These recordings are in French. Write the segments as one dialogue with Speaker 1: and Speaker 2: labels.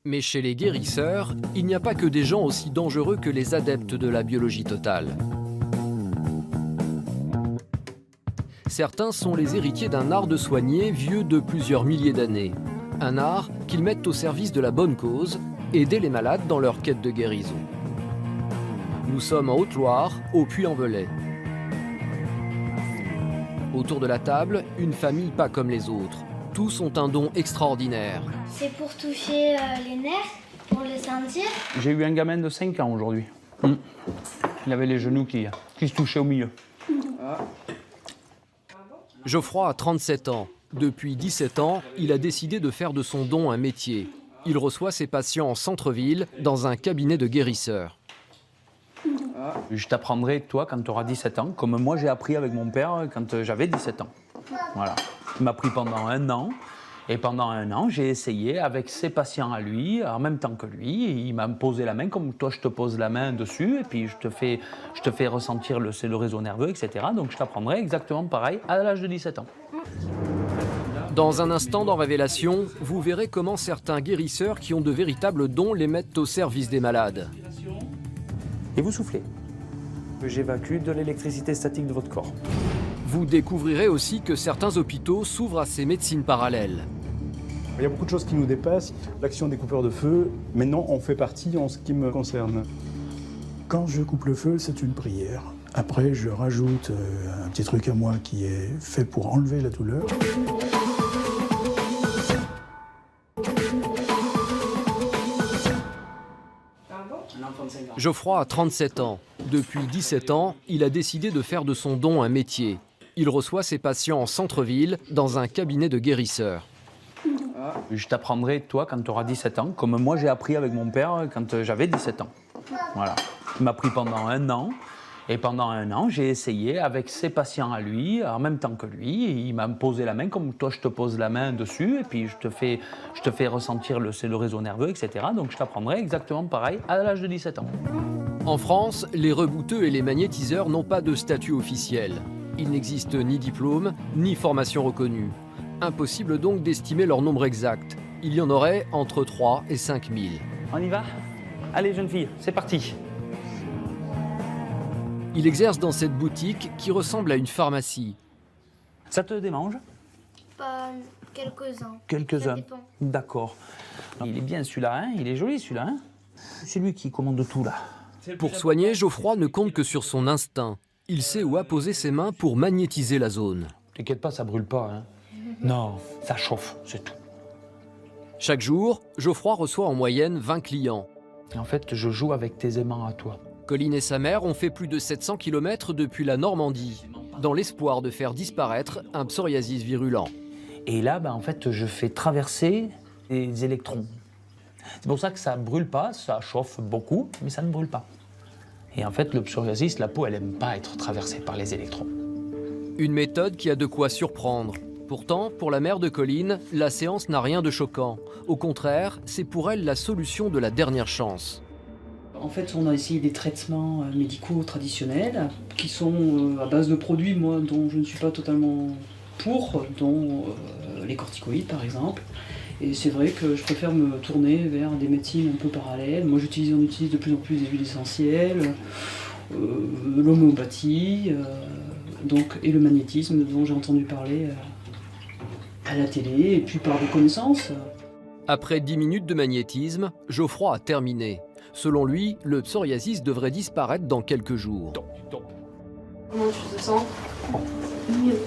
Speaker 1: Mais chez les guérisseurs, il n'y a pas que des gens aussi dangereux que les adeptes de la biologie totale. Certains sont les héritiers d'un art de soigner vieux de plusieurs milliers d'années. Un art qu'ils mettent au service de la bonne cause, aider les malades dans leur quête de guérison. Nous sommes en Haute-Loire, au Puy-en-Velay. Autour de la table, une famille pas comme les autres. Tous ont un don extraordinaire.
Speaker 2: C'est pour toucher les nerfs, pour les sentir.
Speaker 3: J'ai eu un gamin de 5 ans aujourd'hui. Il avait les genoux qui se touchaient au milieu.
Speaker 1: Geoffroy a 37 ans. Depuis 17 ans, il a décidé de faire de son don un métier. Il reçoit ses patients en centre-ville, dans un cabinet de guérisseurs.
Speaker 3: Je t'apprendrai, toi, quand tu auras 17 ans, comme moi j'ai appris avec mon père quand j'avais 17 ans. Voilà. Il m'a pris pendant 1 an. Et pendant 1 an, j'ai essayé avec ses patients à lui, en même temps que lui. Il m'a posé la main, comme toi je te pose la main dessus, et puis je te fais ressentir le réseau nerveux, etc. Donc je t'apprendrai exactement pareil à l'âge de 17 ans.
Speaker 1: Dans un instant dans Révélation, vous verrez comment certains guérisseurs qui ont de véritables dons les mettent au service des malades.
Speaker 3: Et vous soufflez. J'évacue de l'électricité statique de votre corps.
Speaker 1: Vous découvrirez aussi que certains hôpitaux s'ouvrent à ces médecines parallèles.
Speaker 4: Il y a beaucoup de choses qui nous dépassent. L'action des coupeurs de feu, maintenant on fait partie en ce qui me concerne.
Speaker 5: Quand je coupe le feu, c'est une prière. Après, je rajoute un petit truc à moi qui est fait pour enlever la douleur.
Speaker 1: Geoffroy a 37 ans. Depuis 17 ans, il a décidé de faire de son don un métier. Il reçoit ses patients en centre-ville, dans un cabinet de guérisseurs.
Speaker 3: Je t'apprendrai, toi, quand tu auras 17 ans, comme moi j'ai appris avec mon père quand j'avais 17 ans. Voilà. Il m'a pris pendant 1 an. Et pendant 1 an, j'ai essayé avec ses patients à lui, en même temps que lui. Il m'a posé la main, comme toi je te pose la main dessus, et puis je te fais ressentir le réseau nerveux, etc. Donc je t'apprendrai exactement pareil à l'âge de 17 ans.
Speaker 1: En France, les rebouteux et les magnétiseurs n'ont pas de statut officiel. Il n'existe ni diplôme, ni formation reconnue. Impossible donc d'estimer leur nombre exact. Il y en aurait entre 3 et 5 000.
Speaker 3: On y va? Allez, jeune fille, c'est parti.
Speaker 1: Il exerce dans cette boutique qui ressemble à une pharmacie.
Speaker 3: Ça te démange?
Speaker 2: Pas quelques-uns.
Speaker 3: Quelques-uns.
Speaker 2: Ça dépend.
Speaker 3: D'accord. Il est bien celui-là, hein? Il est joli celui-là, hein? C'est lui qui commande tout là.
Speaker 1: Pour soigner, Geoffroy ne compte que sur son instinct. Il sait où apposer ses mains pour magnétiser la zone.
Speaker 3: T'inquiète pas, ça brûle pas, hein? Non, ça chauffe, c'est tout.
Speaker 1: Chaque jour, Geoffroy reçoit en moyenne 20 clients.
Speaker 3: Et en fait, je joue avec tes aimants à toi.
Speaker 1: Colline et sa mère ont fait plus de 700 km depuis la Normandie, dans l'espoir de faire disparaître un psoriasis virulent.
Speaker 3: Et là, en fait, je fais traverser les électrons. C'est pour ça que ça ne brûle pas, ça chauffe beaucoup, mais ça ne brûle pas. Et en fait, le psoriasis, la peau, elle n'aime pas être traversée par les électrons.
Speaker 1: Une méthode qui a de quoi surprendre. Pourtant, pour la mère de Colline, la séance n'a rien de choquant. Au contraire, c'est pour elle la solution de la dernière chance.
Speaker 6: En fait, on a essayé des traitements médicaux traditionnels qui sont à base de produits, moi, dont je ne suis pas totalement pour, dont les corticoïdes, par exemple. Et c'est vrai que je préfère me tourner vers des médecines un peu parallèles. Moi, on utilise de plus en plus des huiles essentielles, l'homéopathie, et le magnétisme dont j'ai entendu parler à la télé et puis par des connaissances.
Speaker 1: Après 10 minutes de magnétisme, Geoffroy a terminé. Selon lui, le psoriasis devrait disparaître dans quelques jours.
Speaker 2: Comment tu te sens? Mieux.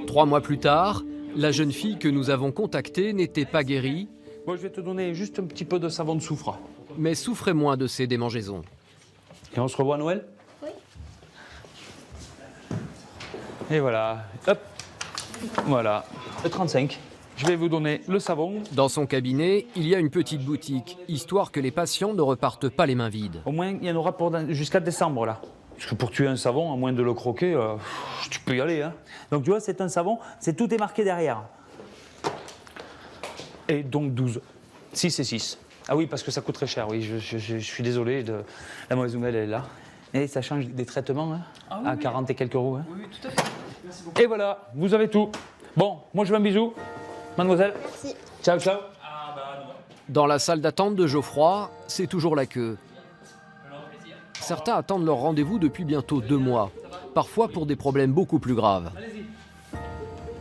Speaker 1: 3 mois plus tard, la jeune fille que nous avons contactée n'était pas guérie,
Speaker 3: Moi, je vais te donner juste un petit peu de savon de soufre.
Speaker 1: mais souffrait moins de ses démangeaisons.
Speaker 3: Et on se revoit à Noël?
Speaker 2: Oui.
Speaker 3: Et voilà, hop, voilà, le 35. Je vais vous donner le savon.
Speaker 1: Dans son cabinet, il y a une petite boutique, histoire que les patients ne repartent pas les mains vides.
Speaker 3: Au moins, il y en aura jusqu'à décembre, là. Parce que pour tuer un savon, à moins de le croquer, tu peux y aller, hein. Donc, tu vois, c'est un savon, tout est marqué derrière. Et donc 12. 6 et 6. Ah oui, parce que ça coûte très cher, oui. Je suis désolé, la mauvaise nouvelle, elle est là. Et ça change des traitements, hein,
Speaker 6: Ah oui,
Speaker 3: à 40 et quelques euros. Hein.
Speaker 6: Oui, tout à fait. Merci beaucoup.
Speaker 3: Et voilà, vous avez tout. Bon, moi je veux un bisou. Mademoiselle.
Speaker 2: Merci.
Speaker 3: Ciao, ciao.
Speaker 1: Dans la salle d'attente de Geoffroy, c'est toujours la queue. Certains attendent leur rendez-vous depuis bientôt 2 mois, parfois pour des problèmes beaucoup plus graves.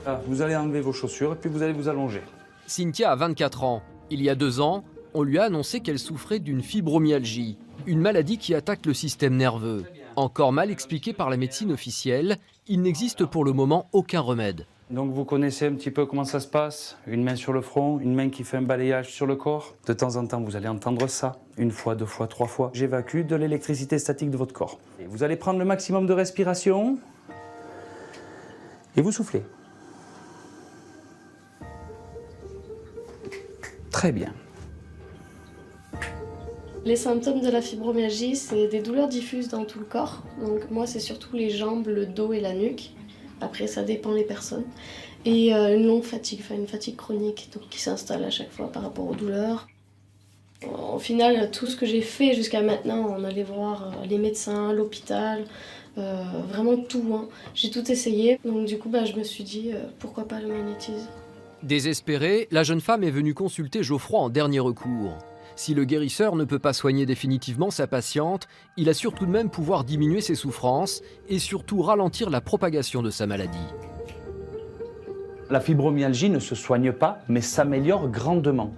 Speaker 3: Ah, vous allez enlever vos chaussures et puis vous allez vous allonger.
Speaker 1: Cynthia a 24 ans. Il y a 2 ans, on lui a annoncé qu'elle souffrait d'une fibromyalgie, une maladie qui attaque le système nerveux. Encore mal expliqué par la médecine officielle, il n'existe pour le moment aucun remède.
Speaker 3: Donc vous connaissez un petit peu comment ça se passe. Une main sur le front, une main qui fait un balayage sur le corps. De temps en temps, vous allez entendre ça. 1 fois, 2 fois, 3 fois. J'évacue de l'électricité statique de votre corps. Et vous allez prendre le maximum de respiration et vous soufflez. Très bien.
Speaker 7: Les symptômes de la fibromyalgie, c'est des douleurs diffuses dans tout le corps. Donc moi, c'est surtout les jambes, le dos et la nuque. Après, ça dépend des personnes. Et une longue fatigue, une fatigue chronique donc, qui s'installe à chaque fois par rapport aux douleurs. Au final, tout ce que j'ai fait jusqu'à maintenant, on allait voir les médecins, l'hôpital, vraiment tout. Hein. J'ai tout essayé. Donc du coup, je me suis dit, pourquoi pas le magnétisme.
Speaker 1: Désespérée, la jeune femme est venue consulter Geoffroy en dernier recours. Si le guérisseur ne peut pas soigner définitivement sa patiente, il assure tout de même pouvoir diminuer ses souffrances et surtout ralentir la propagation de sa maladie.
Speaker 3: La fibromyalgie ne se soigne pas, mais s'améliore grandement.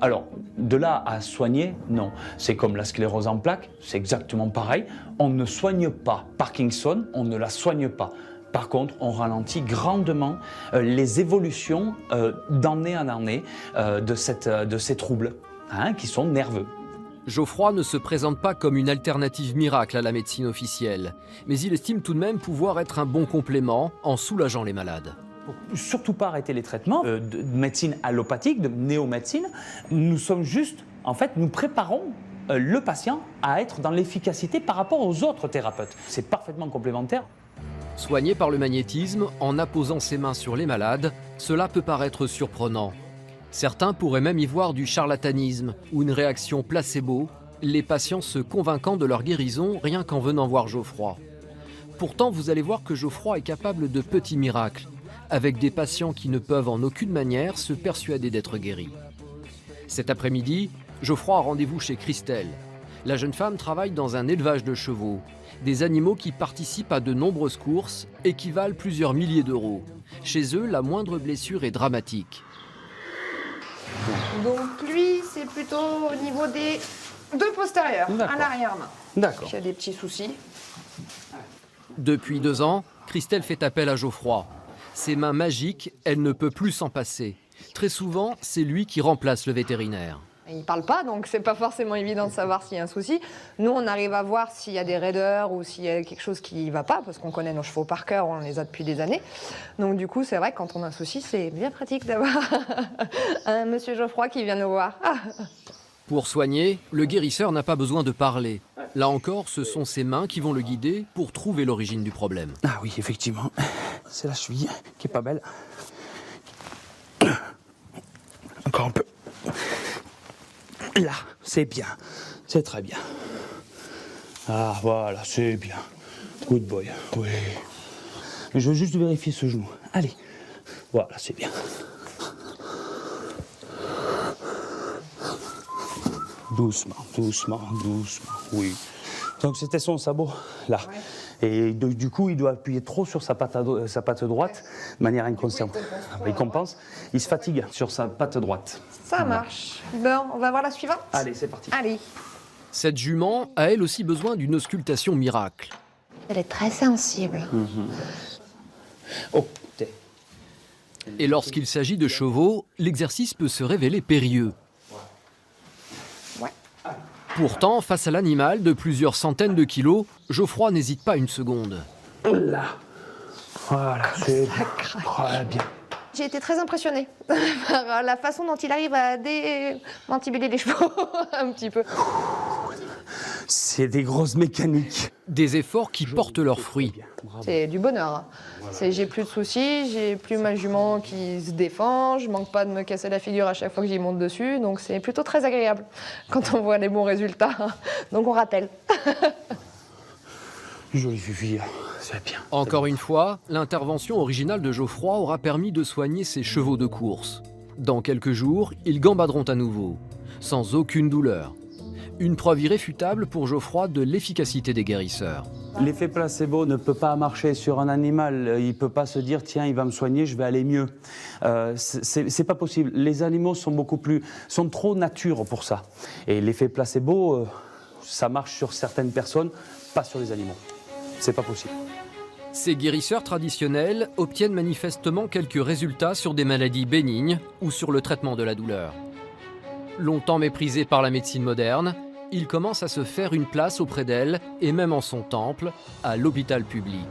Speaker 3: Alors, de là à soigner, non. C'est comme la sclérose en plaques, c'est exactement pareil. On ne soigne pas Parkinson, on ne la soigne pas. Par contre, on ralentit grandement les évolutions d'année en année de ces troubles qui sont nerveux.
Speaker 1: Geoffroy ne se présente pas comme une alternative miracle à la médecine officielle, mais il estime tout de même pouvoir être un bon complément en soulageant les malades.
Speaker 3: Surtout pas arrêter les traitements de médecine allopathique, de néomédecine. Nous sommes juste, en fait, nous préparons le patient à être dans l'efficacité par rapport aux autres thérapeutes. C'est parfaitement complémentaire.
Speaker 1: Soigné par le magnétisme, en apposant ses mains sur les malades, cela peut paraître surprenant. Certains pourraient même y voir du charlatanisme ou une réaction placebo, les patients se convainquant de leur guérison rien qu'en venant voir Geoffroy. Pourtant, vous allez voir que Geoffroy est capable de petits miracles, avec des patients qui ne peuvent en aucune manière se persuader d'être guéris. Cet après-midi, Geoffroy a rendez-vous chez Christelle. La jeune femme travaille dans un élevage de chevaux, des animaux qui participent à de nombreuses courses et qui valent plusieurs milliers d'euros. Chez eux, la moindre blessure est dramatique.
Speaker 8: Donc lui, c'est plutôt au niveau des 2 postérieurs, à l'arrière-main.
Speaker 3: D'accord.
Speaker 8: Il y a des petits soucis.
Speaker 1: Depuis 2 ans, Christelle fait appel à Geoffroy. Ses mains magiques, elle ne peut plus s'en passer. Très souvent, c'est lui qui remplace le vétérinaire.
Speaker 8: Il parle pas, donc c'est pas forcément évident de savoir s'il y a un souci. Nous, on arrive à voir s'il y a des raideurs ou s'il y a quelque chose qui va pas, parce qu'on connaît nos chevaux par cœur, on les a depuis des années. Donc du coup, c'est vrai que quand on a un souci, c'est bien pratique d'avoir un monsieur Geoffroy qui vient nous voir.
Speaker 1: Pour soigner, le guérisseur n'a pas besoin de parler. Là encore, ce sont ses mains qui vont le guider pour trouver l'origine du problème.
Speaker 3: Ah oui, effectivement. C'est la cheville qui est pas belle. Encore un peu. Là, c'est bien. C'est très bien. Ah, voilà, c'est bien. Good boy. Oui. Mais je veux juste vérifier ce genou. Allez. Voilà, c'est bien. Doucement, doucement, doucement. Oui. Donc c'était son sabot, là. Ouais. Et du coup, il doit appuyer trop sur sa patte droite, de manière inconsciente. Il compense. Il se fatigue sur sa patte droite.
Speaker 8: Ça marche. Bon, on va voir la suivante.
Speaker 3: Allez, c'est parti.
Speaker 8: Allez.
Speaker 1: Cette jument a elle aussi besoin d'une auscultation miracle.
Speaker 8: Elle est très sensible.
Speaker 3: Oh,
Speaker 1: et lorsqu'il s'agit de chevaux, l'exercice peut se révéler périlleux.
Speaker 8: Ouais.
Speaker 1: Pourtant, face à l'animal de plusieurs centaines de kilos, Geoffroy n'hésite pas une seconde.
Speaker 3: Là. Voilà, c'est très bien.
Speaker 8: J'ai été très impressionnée par la façon dont il arrive à démantibuler les chevaux un petit peu.
Speaker 3: C'est des grosses mécaniques.
Speaker 1: Des efforts qui portent leurs fruits.
Speaker 8: C'est du bonheur. J'ai plus de soucis, j'ai plus ma jument qui se défend, je manque pas de me casser la figure à chaque fois que j'y monte dessus, donc c'est plutôt très agréable quand on voit les bons résultats. Donc on rappelle.
Speaker 3: Jolie fille, c'est bien.
Speaker 1: Encore une fois, l'intervention originale de Geoffroy aura permis de soigner ses chevaux de course. Dans quelques jours, ils gambaderont à nouveau, sans aucune douleur. Une preuve irréfutable pour Geoffroy de l'efficacité des guérisseurs.
Speaker 3: L'effet placebo ne peut pas marcher sur un animal. Il ne peut pas se dire, tiens, il va me soigner, je vais aller mieux. C'est pas possible. Les animaux sont trop nature pour ça. Et l'effet placebo, ça marche sur certaines personnes, pas sur les animaux. C'est pas possible.
Speaker 1: Ces guérisseurs traditionnels obtiennent manifestement quelques résultats sur des maladies bénignes ou sur le traitement de la douleur. Longtemps méprisés par la médecine moderne, ils commencent à se faire une place auprès d'elle et même en son temple, à l'hôpital public.